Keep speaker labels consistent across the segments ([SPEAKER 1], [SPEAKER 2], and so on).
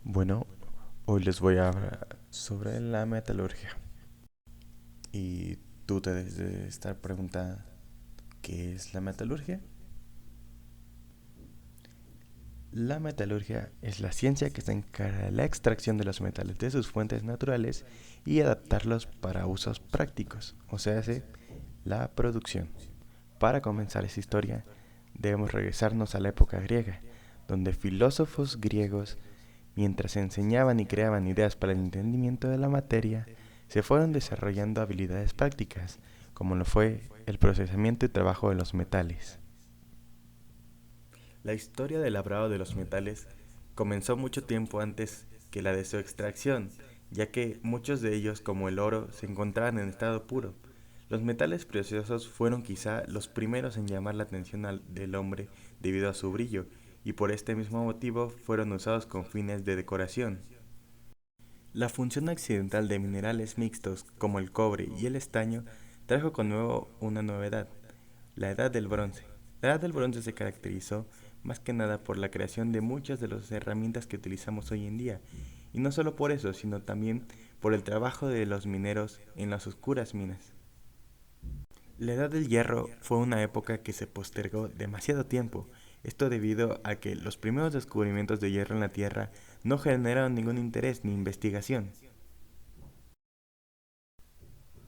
[SPEAKER 1] Bueno, hoy les voy a hablar sobre la metalurgia. Y tú te debes de estar preguntando, ¿qué es la metalurgia? La metalurgia es la ciencia que se encarga de la extracción de los metales de sus fuentes naturales y adaptarlos para usos prácticos, o sea, hace la producción. Para comenzar esa historia, debemos regresarnos a la época griega, donde filósofos griegos, mientras enseñaban y creaban ideas para el entendimiento de la materia, se fueron desarrollando habilidades prácticas, como lo fue el procesamiento y trabajo de los metales. La historia del labrado de los metales comenzó mucho tiempo antes que la de su extracción, ya que muchos de ellos, como el oro, se encontraban en estado puro. Los metales preciosos fueron quizá los primeros en llamar la atención del hombre debido a su brillo, y por este mismo motivo fueron usados con fines de decoración. La función accidental de minerales mixtos como el cobre y el estaño trajo con nuevo una novedad, la Edad del Bronce. La Edad del Bronce se caracterizó más que nada por la creación de muchas de las herramientas que utilizamos hoy en día, y no solo por eso, sino también por el trabajo de los mineros en las oscuras minas. La Edad del Hierro fue una época que se postergó demasiado tiempo, esto debido a que los primeros descubrimientos de hierro en la Tierra no generaron ningún interés ni investigación.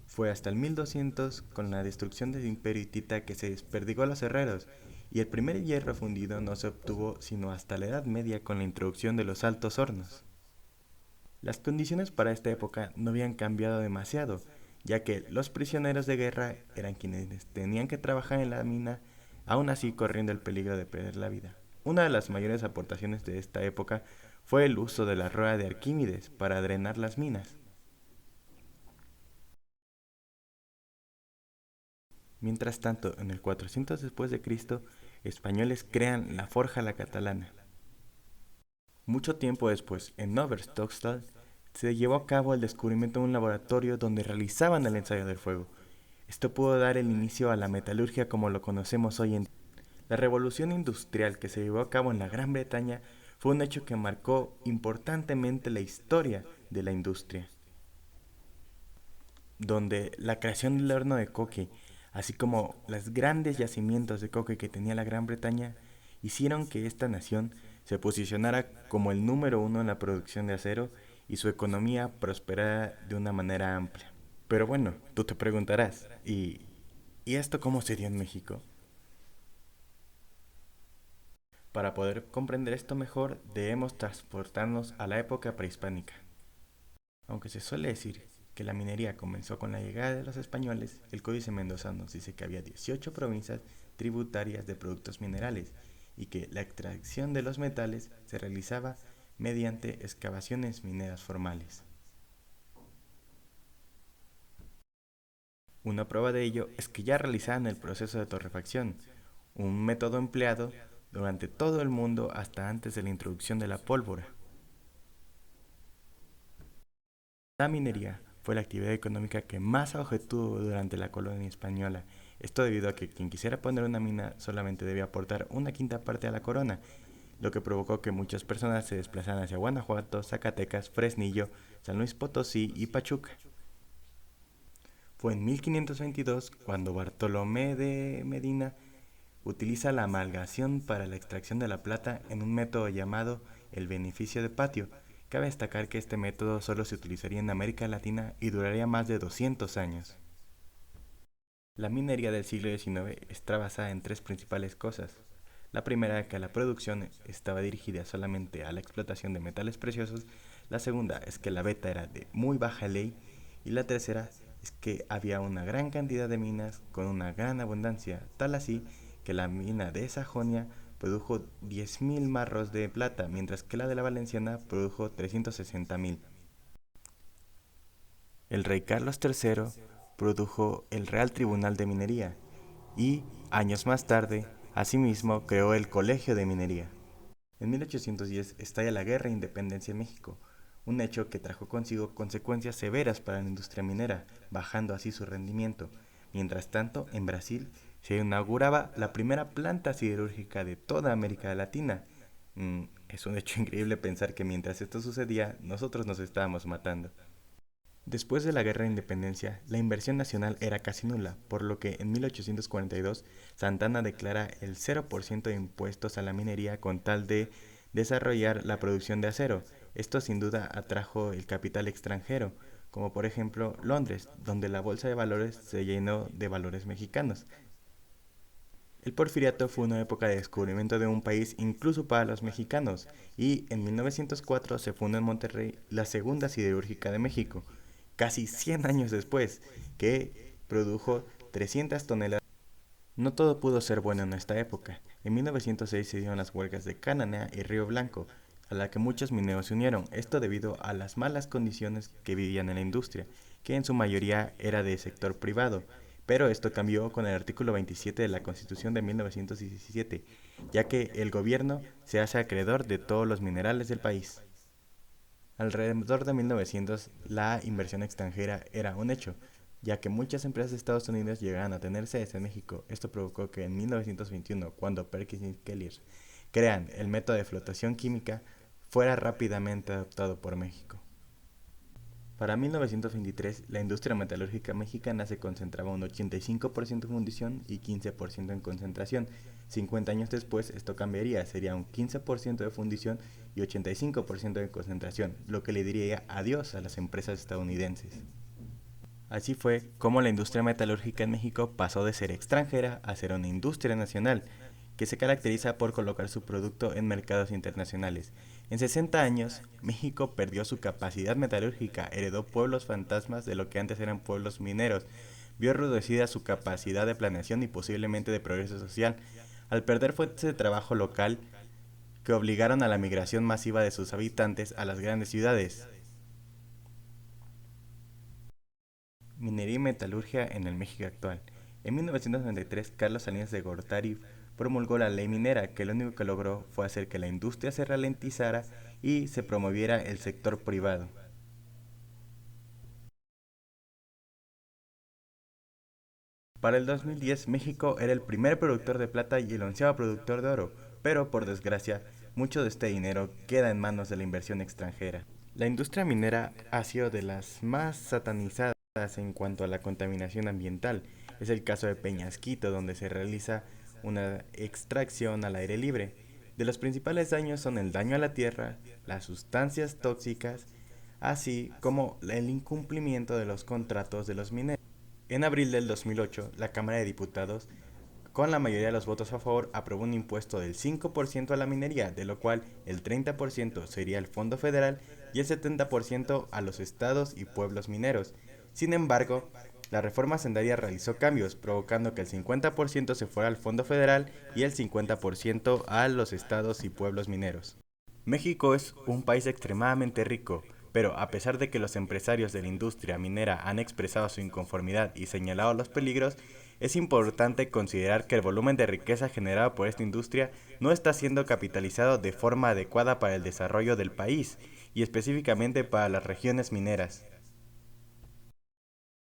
[SPEAKER 1] Fue hasta el 1200, con la destrucción del imperio hitita, que se desperdigó a los herreros, y el primer hierro fundido no se obtuvo sino hasta la Edad Media con la introducción de los altos hornos. Las condiciones para esta época no habían cambiado demasiado, ya que los prisioneros de guerra eran quienes tenían que trabajar en la mina, aún así corriendo el peligro de perder la vida. Una de las mayores aportaciones de esta época fue el uso de la rueda de Arquímedes para drenar las minas. Mientras tanto, en el 400 después de Cristo, españoles crean la forja la catalana. Mucho tiempo después, en Overstockstall, se llevó a cabo el descubrimiento de un laboratorio donde realizaban el ensayo del fuego. Esto pudo dar el inicio a la metalurgia como lo conocemos hoy en día. La revolución industrial que se llevó a cabo en la Gran Bretaña fue un hecho que marcó importantemente la historia de la industria, donde la creación del horno de coque, así como los grandes yacimientos de coque que tenía la Gran Bretaña, hicieron que esta nación se posicionara como el número uno en la producción de acero y su economía prosperara de una manera amplia. Pero bueno, tú te preguntarás, ¿y esto cómo se dio en México? Para poder comprender esto mejor, debemos transportarnos a la época prehispánica. Aunque se suele decir que la minería comenzó con la llegada de los españoles, el Códice Mendoza nos dice que había 18 provincias tributarias de productos minerales y que la extracción de los metales se realizaba mediante excavaciones mineras formales. Una prueba de ello es que ya realizaban el proceso de torrefacción, un método empleado durante todo el mundo hasta antes de la introducción de la pólvora. La minería fue la actividad económica que más auge tuvo durante la colonia española. Esto debido a que quien quisiera poner una mina solamente debía aportar una quinta parte a la corona, lo que provocó que muchas personas se desplazaran hacia Guanajuato, Zacatecas, Fresnillo, San Luis Potosí y Pachuca. Fue en 1522 cuando Bartolomé de Medina utiliza la amalgación para la extracción de la plata en un método llamado el beneficio de patio. Cabe destacar que este método solo se utilizaría en América Latina y duraría más de 200 años. La minería del siglo XIX está basada en tres principales cosas. La primera, que la producción estaba dirigida solamente a la explotación de metales preciosos. La segunda es que la beta era de muy baja ley. Y la tercera es que había una gran cantidad de minas con una gran abundancia, tal así que la mina de Sajonia produjo 10.000 marros de plata, mientras que la de la Valenciana produjo 360.000. El rey Carlos III produjo el Real Tribunal de Minería y, años más tarde, asimismo creó el Colegio de Minería. En 1810 estalla la Guerra de Independencia en México, un hecho que trajo consigo consecuencias severas para la industria minera, bajando así su rendimiento. Mientras tanto, en Brasil se inauguraba la primera planta siderúrgica de toda América Latina. Es un hecho increíble pensar que mientras esto sucedía, nosotros nos estábamos matando. Después de la Guerra de Independencia, la inversión nacional era casi nula, por lo que en 1842 Santana declara el 0% de impuestos a la minería con tal de desarrollar la producción de acero. Esto sin duda atrajo el capital extranjero, como por ejemplo Londres, donde la bolsa de valores se llenó de valores mexicanos. El porfiriato fue una época de descubrimiento de un país incluso para los mexicanos, y en 1904 se fundó en Monterrey la segunda siderúrgica de México, casi 100 años después, que produjo 300 toneladas. No todo pudo ser bueno en esta época. En 1906 se dieron las huelgas de Cananea y Río Blanco, a la que muchos mineros se unieron, esto debido a las malas condiciones que vivían en la industria, que en su mayoría era de sector privado, pero esto cambió con el artículo 27 de la Constitución de 1917, ya que el gobierno se hace acreedor de todos los minerales del país. Alrededor de 1900, la inversión extranjera era un hecho, ya que muchas empresas de Estados Unidos llegaban a tener sedes en México. Esto provocó que en 1921, cuando Perkins y Kelly crean el método de flotación química, fuera rápidamente adoptado por México. Para 1923, la industria metalúrgica mexicana se concentraba un 85% en fundición y 15% en concentración. 50 años después, esto cambiaría, sería un 15% de fundición y 85% de concentración, lo que le diría adiós a las empresas estadounidenses. Así fue como la industria metalúrgica en México pasó de ser extranjera a ser una industria nacional, que se caracteriza por colocar su producto en mercados internacionales. En 60 años, México perdió su capacidad metalúrgica, heredó pueblos fantasmas de lo que antes eran pueblos mineros, vio reducida su capacidad de planeación y posiblemente de progreso social, al perder fuentes de trabajo local que obligaron a la migración masiva de sus habitantes a las grandes ciudades. Minería y metalurgia en el México actual. En 1993, Carlos Salinas de Gortari promulgó la ley minera, que lo único que logró fue hacer que la industria se ralentizara y se promoviera el sector privado. Para el 2010, México era el primer productor de plata y el onceavo productor de oro, pero por desgracia, mucho de este dinero queda en manos de la inversión extranjera. La industria minera ha sido de las más satanizadas en cuanto a la contaminación ambiental. Es el caso de Peñasquito, donde se realiza una extracción al aire libre. De los principales daños son el daño a la tierra, las sustancias tóxicas, así como el incumplimiento de los contratos de los mineros. En abril del 2008, la Cámara de Diputados, con la mayoría de los votos a favor, aprobó un impuesto del 5% a la minería, de lo cual el 30% sería el Fondo Federal y el 70% a los estados y pueblos mineros. Sin embargo, la reforma hacendaria realizó cambios, provocando que el 50% se fuera al Fondo Federal y el 50% a los estados y pueblos mineros. México es un país extremadamente rico, pero a pesar de que los empresarios de la industria minera han expresado su inconformidad y señalado los peligros, es importante considerar que el volumen de riqueza generado por esta industria no está siendo capitalizado de forma adecuada para el desarrollo del país y específicamente para las regiones mineras.